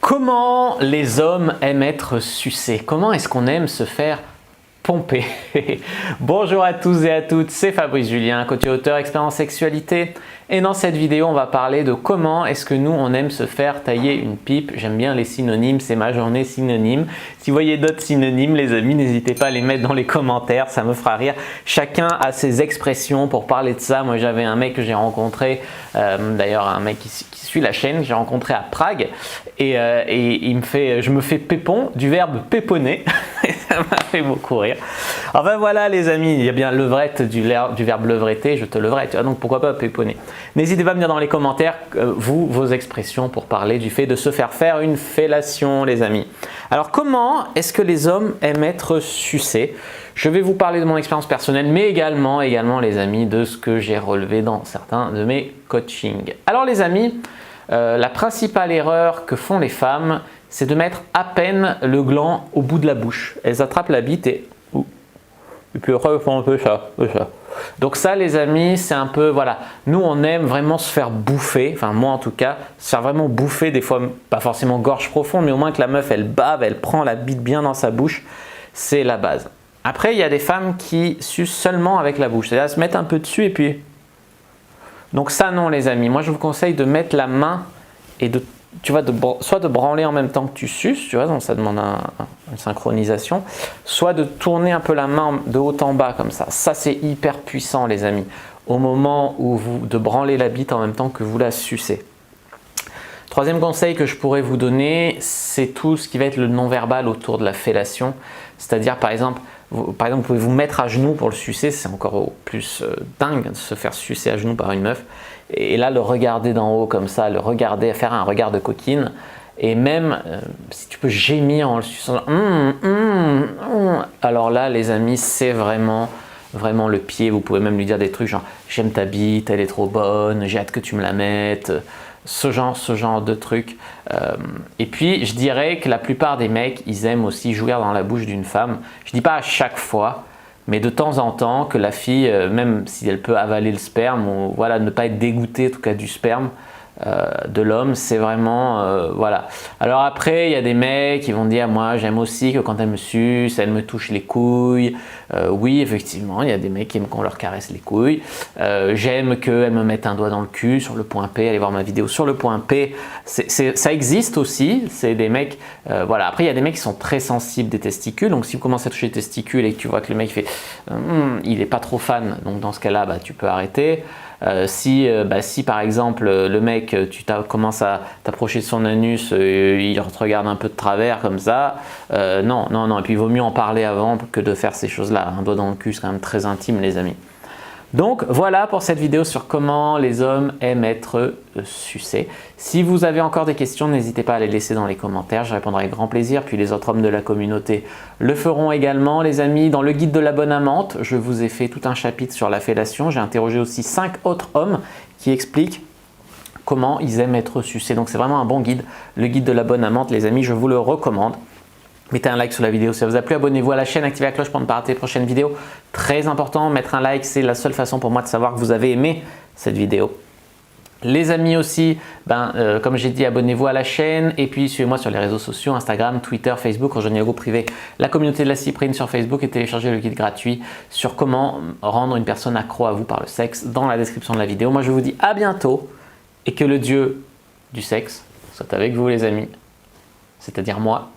Comment les hommes aiment être sucés? Comment est-ce qu'on aime se faire pomper? Bonjour à tous et à toutes, c'est Fabrice Julien, coach et auteur expert en sexualité. Et dans cette vidéo, on va parler de comment est-ce que nous, on aime se faire tailler une pipe. J'aime bien les synonymes, c'est ma journée synonyme. Si vous voyez d'autres synonymes, les amis, n'hésitez pas à les mettre dans les commentaires, ça me fera rire. Chacun a ses expressions pour parler de ça. Moi, j'avais un mec que j'ai rencontré, d'ailleurs un mec qui suit la chaîne, que j'ai rencontré à Prague. Et je me fais pépon du verbe péponner. Ça m'a fait beaucoup rire. Enfin voilà les amis, il y a bien levrette du verbe levretter, je te levrette, donc pourquoi pas péponner. N'hésitez pas à me dire dans les commentaires vos expressions pour parler du fait de se faire une fellation les amis. Alors comment est-ce que les hommes aiment être sucés? Je vais vous parler de mon expérience personnelle, mais également les amis de ce que j'ai relevé dans certains de mes coachings. Alors les amis, la principale erreur que font les femmes, c'est de mettre à peine le gland au bout de la bouche. Elles attrapent la bite et puis après elles font un peu ça. Donc ça les amis, c'est un peu, voilà, nous on aime vraiment se faire bouffer, enfin moi en tout cas, se faire vraiment bouffer, des fois pas forcément gorge profonde, mais au moins que la meuf elle bave, elle prend la bite bien dans sa bouche, c'est la base. Après il y a des femmes qui sucent seulement avec la bouche, c'est-à-dire se mettre un peu dessus et puis… Donc ça non les amis, moi je vous conseille de mettre la main et de, tu vois, soit de branler en même temps que tu suces, tu vois, donc ça demande une synchronisation, soit de tourner un peu la main de haut en bas comme ça. Ça c'est hyper puissant les amis, au moment où de branler la bite en même temps que vous la sucez. Troisième conseil que je pourrais vous donner, c'est tout ce qui va être le non-verbal autour de la fellation, c'est-à-dire par exemple, vous pouvez vous mettre à genoux pour le sucer, c'est encore plus dingue de se faire sucer à genoux par une meuf. Et là, le regarder d'en haut comme ça, le regarder, faire un regard de coquine. Et même, si tu peux gémir en le suçant, alors là, les amis, c'est vraiment le pied. Vous pouvez même lui dire des trucs genre « j'aime ta bite, elle est trop bonne, j'ai hâte que tu me la mettes ». Ce genre de trucs. Et puis, je dirais que la plupart des mecs, ils aiment aussi jouir dans la bouche d'une femme. Je ne dis pas à chaque fois, mais de temps en temps, que la fille, même si elle peut avaler le sperme, ou voilà, ne pas être dégoûtée en tout cas du sperme de l'homme, c'est vraiment, voilà. Alors après, il y a des mecs qui vont dire, moi j'aime aussi que quand elle me suce, elle me touche les couilles. Oui, effectivement, il y a des mecs qui aiment qu'on leur caresse les couilles. J'aime qu'elle me mette un doigt dans le cul, sur le point P, allez voir ma vidéo sur le point P. Ça existe aussi, c'est des mecs, voilà. Après, il y a des mecs qui sont très sensibles des testicules, donc si vous commencez à toucher les testicules et que tu vois que le mec fait, il n'est pas trop fan, donc dans ce cas-là, bah, tu peux arrêter. Si par exemple le mec, tu commences à t'approcher de son anus, il te regarde un peu de travers comme ça, non, et puis il vaut mieux en parler avant que de faire ces choses-là. Un doigt dans le cul, c'est quand même très intime les amis. Donc voilà pour cette vidéo sur comment les hommes aiment être sucés. Si vous avez encore des questions, n'hésitez pas à les laisser dans les commentaires, je répondrai avec grand plaisir, puis les autres hommes de la communauté le feront également. Les amis, dans le guide de la bonne amante, je vous ai fait tout un chapitre sur la fellation, j'ai interrogé aussi 5 autres hommes qui expliquent comment ils aiment être sucés. Donc c'est vraiment un bon guide, le guide de la bonne amante les amis, je vous le recommande. Mettez un like sur la vidéo si ça vous a plu, abonnez-vous à la chaîne, activez la cloche pour ne pas rater les prochaines vidéos. Très important, mettre un like, c'est la seule façon pour moi de savoir que vous avez aimé cette vidéo. Les amis aussi, comme j'ai dit, abonnez-vous à la chaîne et puis suivez-moi sur les réseaux sociaux, Instagram, Twitter, Facebook, rejoignez le groupe privé La Communauté de la Cyprine sur Facebook et téléchargez le guide gratuit sur comment rendre une personne accro à vous par le sexe dans la description de la vidéo. Moi je vous dis à bientôt et que le dieu du sexe soit avec vous les amis, c'est-à-dire moi.